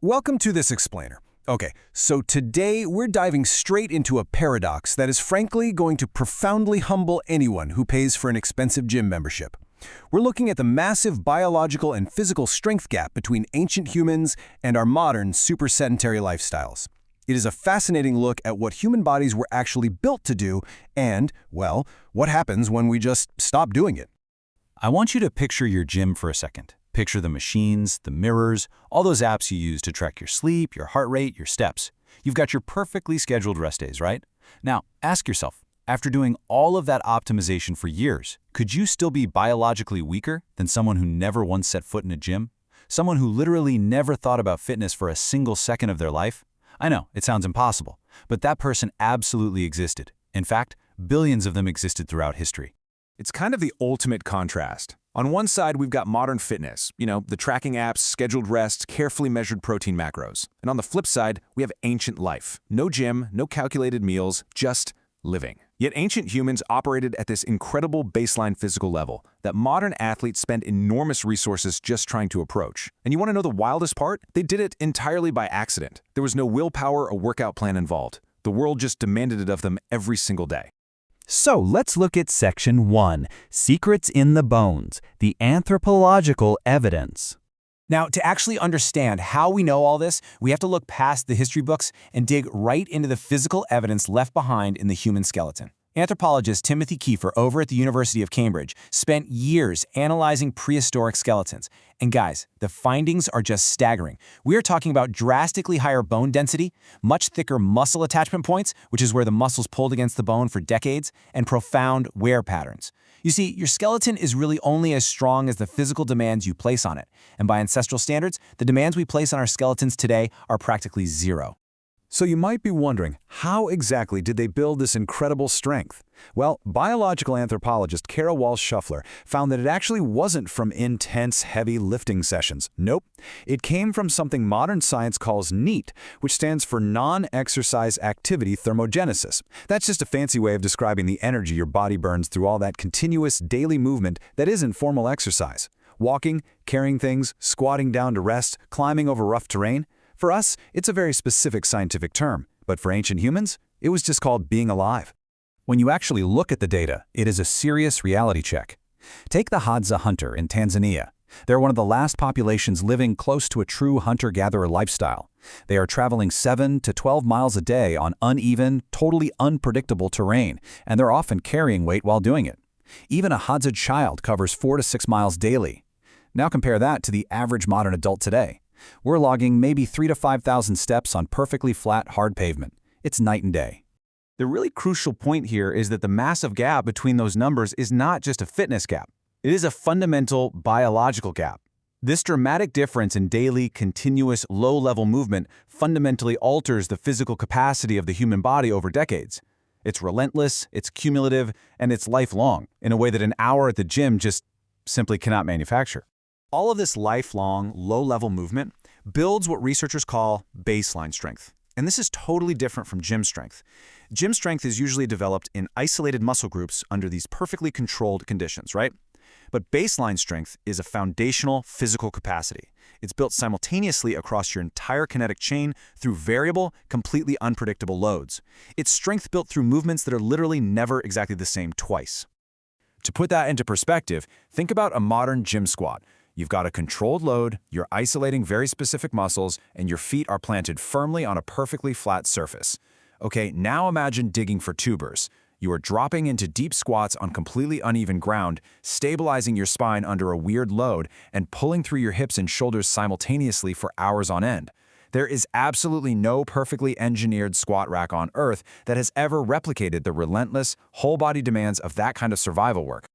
Welcome to This Explainer. Okay, so today we're diving straight into a paradox that is frankly going to profoundly humble anyone who pays for an expensive gym membership. We're looking at the massive biological and physical strength gap between ancient humans and our modern, super sedentary lifestyles. It is a fascinating look at what human bodies were actually built to do and, well, what happens when we just stop doing it. I want you to picture your gym for a second. Picture the machines, the mirrors, all those apps you use to track your sleep, your heart rate, your steps. You've got your perfectly scheduled rest days, right? Now, ask yourself, after doing all of that optimization for years, could you still be biologically weaker than someone who never once set foot in a gym? Someone who literally never thought about fitness for a single second of their life? I know, it sounds impossible, but that person absolutely existed. In fact, billions of them existed throughout history. It's kind of the ultimate contrast. On one side, we've got modern fitness, the tracking apps, scheduled rests, carefully measured protein macros. And on the flip side, we have ancient life. No gym, no calculated meals, just living. Yet ancient humans operated at this incredible baseline physical level that modern athletes spend enormous resources just trying to approach. And you want to know the wildest part? They did it entirely by accident. There was no willpower or workout plan involved. The world just demanded it of them every single day. So let's look at Section 1, Secrets in the Bones, the anthropological evidence. Now, to actually understand how we know all this, we have to look past the history books and dig right into the physical evidence left behind in the human skeleton. Anthropologist Timothy Kiefer over at the University of Cambridge spent years analyzing prehistoric skeletons. And guys, the findings are just staggering. We are talking about drastically higher bone density, much thicker muscle attachment points, which is where the muscles pulled against the bone for decades, and profound wear patterns. You see, your skeleton is really only as strong as the physical demands you place on it. And by ancestral standards, the demands we place on our skeletons today are practically zero. So you might be wondering, how exactly did they build this incredible strength? Well, biological anthropologist Kara Walsh-Shuffler found that it actually wasn't from intense, heavy lifting sessions. Nope. It came from something modern science calls NEAT, which stands for Non-Exercise Activity Thermogenesis. That's just a fancy way of describing the energy your body burns through all that continuous daily movement that isn't formal exercise. Walking, carrying things, squatting down to rest, climbing over rough terrain. For us, it's a very specific scientific term, but for ancient humans, it was just called being alive. When you actually look at the data, it is a serious reality check. Take the Hadza hunter in Tanzania. They're one of the last populations living close to a true hunter-gatherer lifestyle. They are traveling 7 to 12 miles a day on uneven, totally unpredictable terrain, and they're often carrying weight while doing it. Even a Hadza child covers 4 to 6 miles daily. Now compare that to the average modern adult today. We're logging maybe 3,000 to 5,000 steps on perfectly flat, hard pavement. It's night and day. The really crucial point here is that the massive gap between those numbers is not just a fitness gap. It is a fundamental biological gap. This dramatic difference in daily, continuous, low-level movement fundamentally alters the physical capacity of the human body over decades. It's relentless, it's cumulative, and it's lifelong, in a way that an hour at the gym just simply cannot manufacture. All of this lifelong, low-level movement builds what researchers call baseline strength. And this is totally different from gym strength. Gym strength is usually developed in isolated muscle groups under these perfectly controlled conditions, right? But baseline strength is a foundational physical capacity. It's built simultaneously across your entire kinetic chain through variable, completely unpredictable loads. It's strength built through movements that are literally never exactly the same twice. To put that into perspective, think about a modern gym squat. You've got a controlled load, you're isolating very specific muscles, and your feet are planted firmly on a perfectly flat surface. Okay, now imagine digging for tubers. You are dropping into deep squats on completely uneven ground, stabilizing your spine under a weird load, and pulling through your hips and shoulders simultaneously for hours on end. There is absolutely no perfectly engineered squat rack on Earth that has ever replicated the relentless, whole-body demands of that kind of survival work.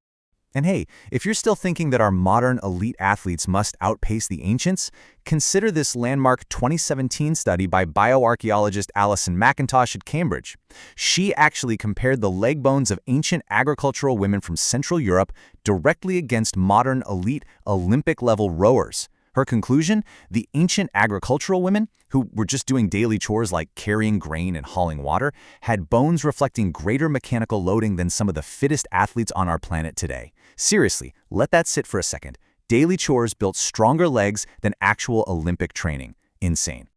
And hey, if you're still thinking that our modern elite athletes must outpace the ancients, consider this landmark 2017 study by bioarchaeologist Alison McIntosh at Cambridge. She actually compared the leg bones of ancient agricultural women from Central Europe directly against modern elite Olympic-level rowers. Her conclusion? The ancient agricultural women, who were just doing daily chores like carrying grain and hauling water, had bones reflecting greater mechanical loading than some of the fittest athletes on our planet today. Seriously, let that sit for a second. Daily chores built stronger legs than actual Olympic training. insane.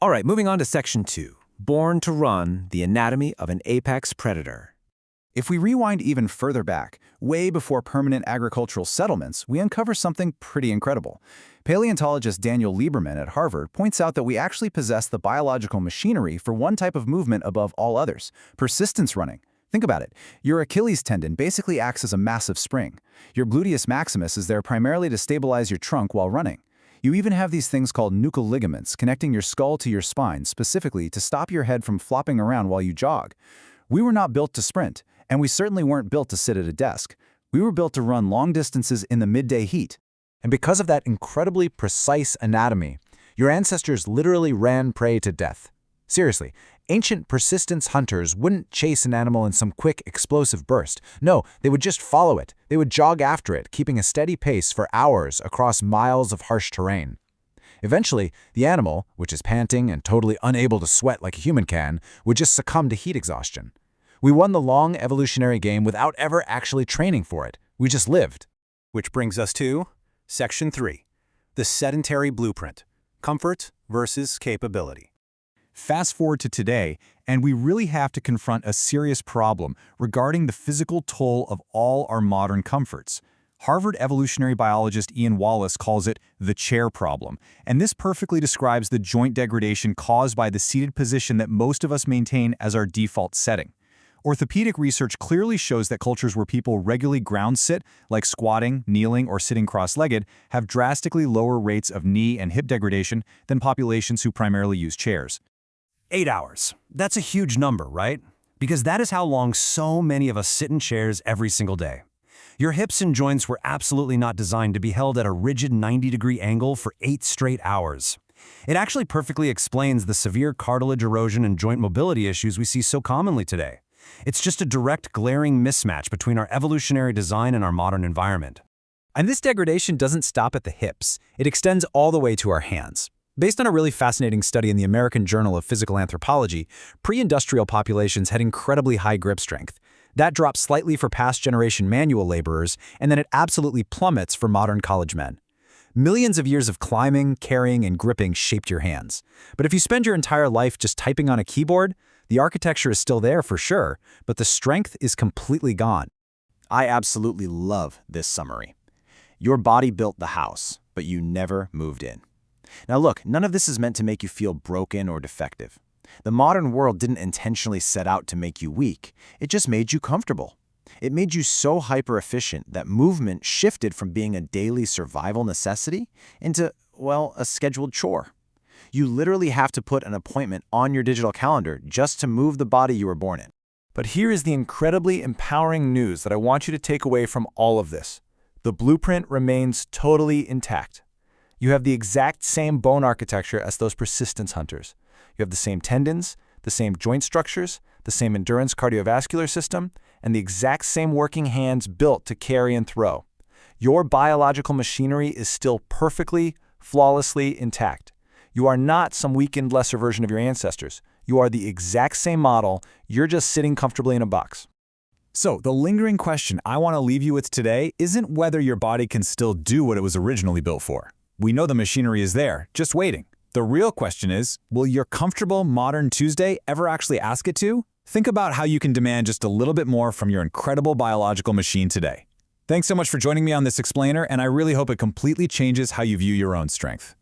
All right, moving on to Section 2. Born to Run, the Anatomy of an Apex Predator. If we rewind even further back, way before permanent agricultural settlements, we uncover something pretty incredible. Paleontologist Daniel Lieberman at Harvard points out that we actually possess the biological machinery for one type of movement above all others: persistence running. Think about it. Your Achilles tendon basically acts as a massive spring. Your gluteus maximus is there primarily to stabilize your trunk while running. You even have these things called nuchal ligaments connecting your skull to your spine specifically to stop your head from flopping around while you jog. We were not built to sprint, and we certainly weren't built to sit at a desk. We were built to run long distances in the midday heat. And because of that incredibly precise anatomy, your ancestors literally ran prey to death. Seriously, ancient persistence hunters wouldn't chase an animal in some quick, explosive burst. No, they would just follow it. They would jog after it, keeping a steady pace for hours across miles of harsh terrain. Eventually, the animal, which is panting and totally unable to sweat like a human can, would just succumb to heat exhaustion. We won the long evolutionary game without ever actually training for it. We just lived. Which brings us to Section 3, the sedentary blueprint, comfort versus capability. Fast forward to today, and we really have to confront a serious problem regarding the physical toll of all our modern comforts. Harvard evolutionary biologist Ian Wallace calls it the chair problem, and this perfectly describes the joint degradation caused by the seated position that most of us maintain as our default setting. Orthopedic research clearly shows that cultures where people regularly ground sit, like squatting, kneeling, or sitting cross-legged, have drastically lower rates of knee and hip degradation than populations who primarily use chairs. 8 hours. That's a huge number, right? Because that is how long so many of us sit in chairs every single day. Your hips and joints were absolutely not designed to be held at a rigid 90-degree angle for 8 straight hours. It actually perfectly explains the severe cartilage erosion and joint mobility issues we see so commonly today. It's just a direct, glaring mismatch between our evolutionary design and our modern environment. And this degradation doesn't stop at the hips. It extends all the way to our hands. Based on a really fascinating study in the American Journal of Physical Anthropology, pre-industrial populations had incredibly high grip strength. That drops slightly for past generation manual laborers, and then it absolutely plummets for modern college men. Millions of years of climbing, carrying, and gripping shaped your hands. But if you spend your entire life just typing on a keyboard, the architecture is still there for sure, but the strength is completely gone. I absolutely love this summary. Your body built the house, but you never moved in. Now look, none of this is meant to make you feel broken or defective. The modern world didn't intentionally set out to make you weak. It just made you comfortable. It made you so hyper-efficient that movement shifted from being a daily survival necessity into, well, a scheduled chore. You literally have to put an appointment on your digital calendar just to move the body you were born in. But here is the incredibly empowering news that I want you to take away from all of this. The blueprint remains totally intact. You have the exact same bone architecture as those persistence hunters. You have the same tendons, the same joint structures, the same endurance cardiovascular system, and the exact same working hands built to carry and throw. Your biological machinery is still perfectly, flawlessly intact. You are not some weakened, lesser version of your ancestors. You are the exact same model, you're just sitting comfortably in a box. So, the lingering question I want to leave you with today isn't whether your body can still do what it was originally built for. We know the machinery is there, just waiting. The real question is, will your comfortable modern Tuesday ever actually ask it to? Think about how you can demand just a little bit more from your incredible biological machine today. Thanks so much for joining me on this explainer, and I really hope it completely changes how you view your own strength.